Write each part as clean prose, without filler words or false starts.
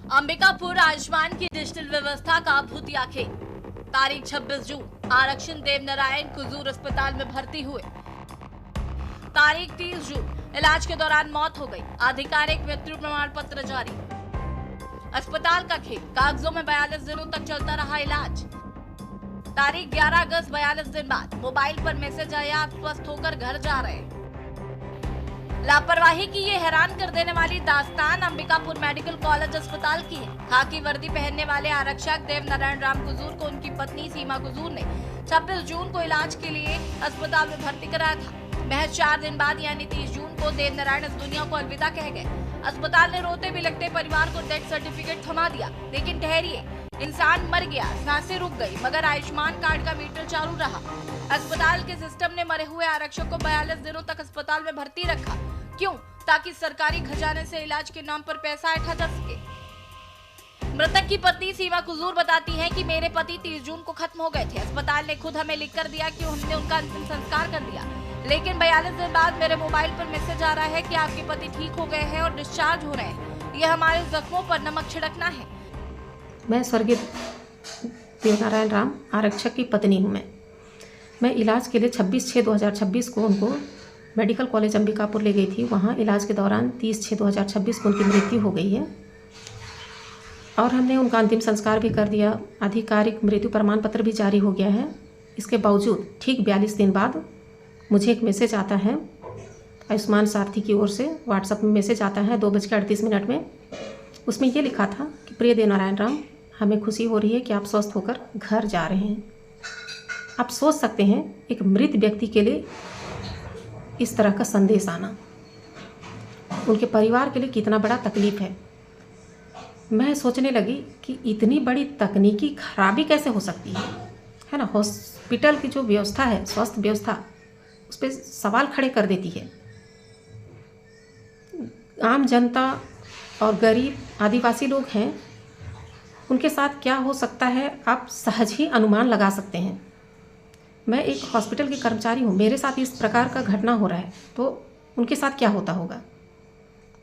अंबिकापुर आयुष्मान की डिजिटल व्यवस्था का भूतिया खेल। तारीख 26 जून आरक्षण देवनारायण कुजूर अस्पताल में भर्ती हुए। तारीख 30 जून इलाज के दौरान मौत हो गई। आधिकारिक मृत्यु प्रमाण पत्र जारी। अस्पताल का खेल, कागजों में 42 दिनों तक चलता रहा इलाज। तारीख 11 अगस्त 42 दिन बाद मोबाइल पर मैसेज आया, आप स्वस्थ होकर घर जा रहे हैं। लापरवाही की ये हैरान कर देने वाली दास्तान अंबिकापुर मेडिकल कॉलेज अस्पताल की है। खाकी वर्दी पहनने वाले आरक्षक देवनारायण राम कुजूर को उनकी पत्नी सीमा कुजूर ने 26 जून को इलाज के लिए अस्पताल में भर्ती कराया था। महज 4 दिन बाद यानी 30 जून को देवनारायण इस दुनिया को अलविदा कह गए। अस्पताल ने रोते बिलखते परिवार को डेथ सर्टिफिकेट थमा दिया। लेकिन ठहरिए, इंसान मर गया, सांसें रुक गई, मगर आयुष्मान कार्ड का मीटर चालू रहा। अस्पताल के सिस्टम ने मरे हुए आरक्षक को 42 दिनों तक अस्पताल में भर्ती रखा। क्यों? ताकि सरकारी खजाने से इलाज के नाम पर पैसा ऐंठा जा सके। मृतक की पत्नी सीमा कुजूर बताती हैं कि मेरे पति 30 जून को खत्म हो गए थे। अस्पताल ने खुद हमें लिख कर दिया कि हमने उनका अंतिम संस्कार कर दिया, लेकिन 42 दिन बाद मेरे मोबाइल पर मैसेज आ रहा है कि आपके पति ठीक हो गए हैं और डिस्चार्ज हो रहे हैं। यह हमारे जख्मों पर नमक छिड़कना है। मैं स्वर्गीय देवनारायण राम आरक्षक की पत्नी हूँ। मैं इलाज के लिए 26/6/2026 को उनको मेडिकल कॉलेज अंबिकापुर ले गई थी। वहाँ इलाज के दौरान 30/6/2026 को उनकी मृत्यु हो गई है और हमने उनका अंतिम संस्कार भी कर दिया। आधिकारिक मृत्यु प्रमाण पत्र भी जारी हो गया है। इसके बावजूद ठीक 42 दिन बाद मुझे एक मैसेज आता है आयुष्मान सारथी की ओर से। व्हाट्सएप में मैसेज आता है 2:38 में। उसमें ये लिखा था कि प्रिय देवनारायण राम, हमें खुशी हो रही है कि आप स्वस्थ होकर घर जा रहे हैं। आप सोच सकते हैं एक मृत व्यक्ति के लिए इस तरह का संदेश आना उनके परिवार के लिए कितना बड़ा तकलीफ है। मैं सोचने लगी कि इतनी बड़ी तकनीकी खराबी कैसे हो सकती है ना। हॉस्पिटल की जो व्यवस्था है, स्वास्थ्य व्यवस्था, उस पर सवाल खड़े कर देती है। आम जनता और गरीब आदिवासी लोग हैं, उनके साथ क्या हो सकता है आप सहज ही अनुमान लगा सकते हैं। मैं एक हॉस्पिटल की कर्मचारी हूँ, मेरे साथ इस प्रकार का घटना हो रहा है तो उनके साथ क्या होता होगा।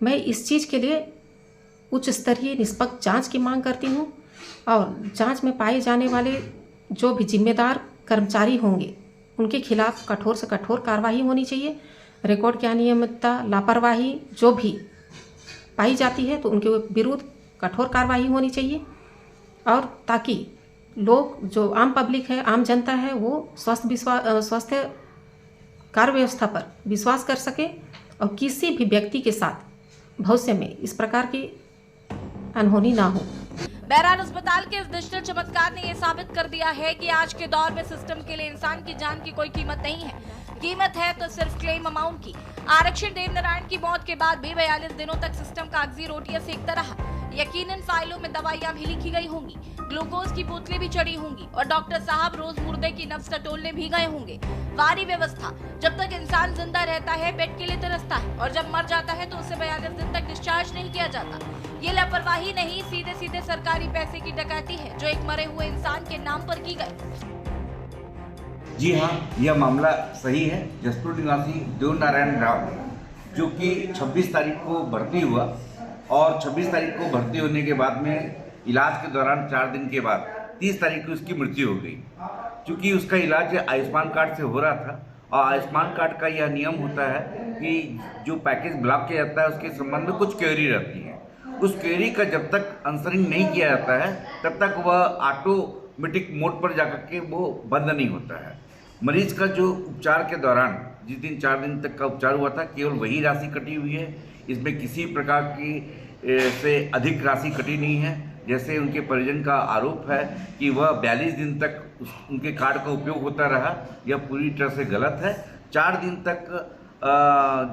मैं इस चीज़ के लिए उच्च स्तरीय निष्पक्ष जांच की मांग करती हूँ और जांच में पाए जाने वाले जो भी जिम्मेदार कर्मचारी होंगे उनके खिलाफ कठोर से कठोर कार्रवाई होनी चाहिए। रिकॉर्ड की अनियमितता, लापरवाही जो भी पाई जाती है तो उनके विरुद्ध कठोर कार्रवाई होनी चाहिए और ताकि लोग, जो आम पब्लिक है, आम जनता है, वो स्वास्थ्य कार्य व्यवस्था पर विश्वास कर सके और किसी भी व्यक्ति के साथ भविष्य में इस प्रकार की अनहोनी ना हो। बहरहाल अस्पताल के इस डिजिटल चमत्कार ने यह साबित कर दिया है कि आज के दौर में सिस्टम के लिए इंसान की जान की कोई कीमत नहीं है। कीमत है तो सिर्फ क्लेम अमाउंट की। आरक्षण देवनारायण की मौत के बाद भी 42 दिनों तक सिस्टम कागजी रोटियां सेकता रहा। यकीनन फाइलों में दवाइयां भी लिखी गई होंगी, ग्लूकोज की बोतलें भी चढ़ी होंगी और डॉक्टर साहब रोज मुर्दे की नब्ज टटोलने भी गए होंगे। वारी व्यवस्था, जब तक इंसान जिंदा रहता है बेड के लिए तरसता है और जब मर जाता है तो उसे 42 दिन तक डिस्चार्ज नहीं किया जाता। ये लापरवाही नहीं, सीधे सीधे सरकारी पैसे की डकैती है जो एक मरे हुए इंसान के नाम पर की गई। जी हाँ, यह मामला सही है। जसपुर निवासी देवनारायण राम जो कि 26 तारीख को भर्ती हुआ और 26 तारीख को भर्ती होने के बाद में इलाज के दौरान 4 दिन के बाद 30 तारीख को उसकी मृत्यु हो गई। क्योंकि उसका इलाज आयुष्मान कार्ड से हो रहा था और आयुष्मान कार्ड का यह नियम होता है कि जो पैकेज ब्लॉक किया जाता है उसके संबंध में कुछ क्वेरी रहती है। उस क्वेरी का जब तक आंसरिंग नहीं किया जाता है तब तक वह ऑटोमेटिक मोड पर जाकर के वो बंद नहीं होता है। मरीज का जो उपचार के दौरान जिस दिन 4 दिन तक का उपचार हुआ था केवल वही राशि कटी हुई है। इसमें किसी प्रकार की से अधिक राशि कटी नहीं है। जैसे उनके परिजन का आरोप है कि वह 42 दिन तक उनके कार्ड का उपयोग होता रहा, यह पूरी तरह से गलत है। 4 दिन तक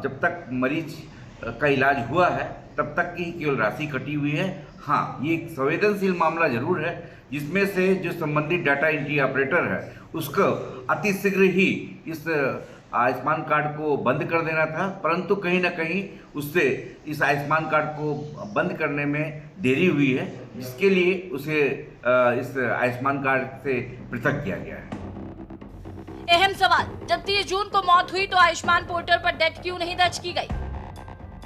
जब तक मरीज का इलाज हुआ है तब तक की केवल राशि कटी हुई है। हाँ, ये एक संवेदनशील मामला जरूर है जिसमें से जो संबंधित डाटा एंट्री ऑपरेटर है उसको अतिशीघ्र ही इस आयुष्मान कार्ड को बंद कर देना था, परंतु कहीं ना कहीं उससे इस आयुष्मान कार्ड को बंद करने में देरी हुई है, जिसके लिए उसे इस आयुष्मान कार्ड से पृथक किया गया है। अहम सवाल, जब 30 जून को मौत हुई तो आयुष्मान पोर्टल पर डेथ क्यों नहीं दर्ज की गई?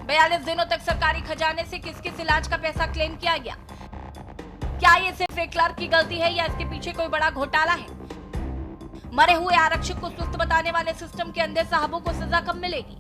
42 दिनों तक सरकारी खजाने से किस किस इलाज का पैसा क्लेम किया गया? क्या ये सिर्फ एक क्लर्क की गलती है या इसके पीछे कोई बड़ा घोटाला है? मरे हुए आरक्षक को स्वस्थ बताने वाले सिस्टम के अंधे साहबों को सजा कब मिलेगी?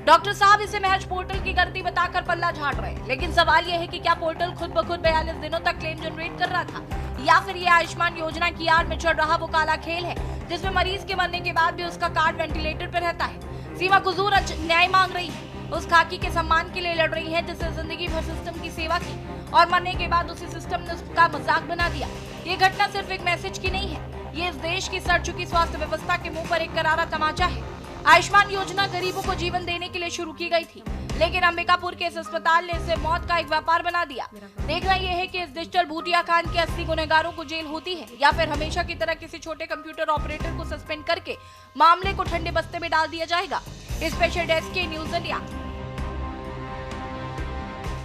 डॉक्टर साहब इसे महज पोर्टल की गलती बताकर पल्ला झाड़ रहे हैं, लेकिन सवाल यह है कि क्या पोर्टल खुद ब खुद 42 दिनों तक क्लेम जनरेट कर रहा था, या फिर ये आयुष्मान योजना की आड़ में चल रहा वो काला खेल है जिसमें मरीज के मरने के बाद भी उसका कार्ड वेंटिलेटर पर रहता है। सीमा कुजूर न्याय मांग रही है, उस खाकी के सम्मान के लिए लड़ रही है जिससे जिंदगी भर सिस्टम की सेवा की और मरने के बाद उसी सिस्टम ने उसका मजाक बना दिया। ये घटना सिर्फ एक मैसेज की नहीं है, ये इस देश की सड़ चुकी स्वास्थ्य व्यवस्था के मुंह पर एक करारा तमाचा है। आयुष्मान योजना गरीबों को जीवन देने के लिए शुरू की गई थी, लेकिन अंबिकापुर के इस अस्पताल ने इसे मौत का एक व्यापार बना दिया। देखना यह है कि इस डिजिटल भूतिया कांड के 80 गुनहगारों को जेल होती है या फिर हमेशा की तरह किसी छोटे कंप्यूटर ऑपरेटर को सस्पेंड करके मामले को ठंडे बस्ते में डाल दिया जाएगा। स्पेशल डेस्क के न्यूज इंडिया।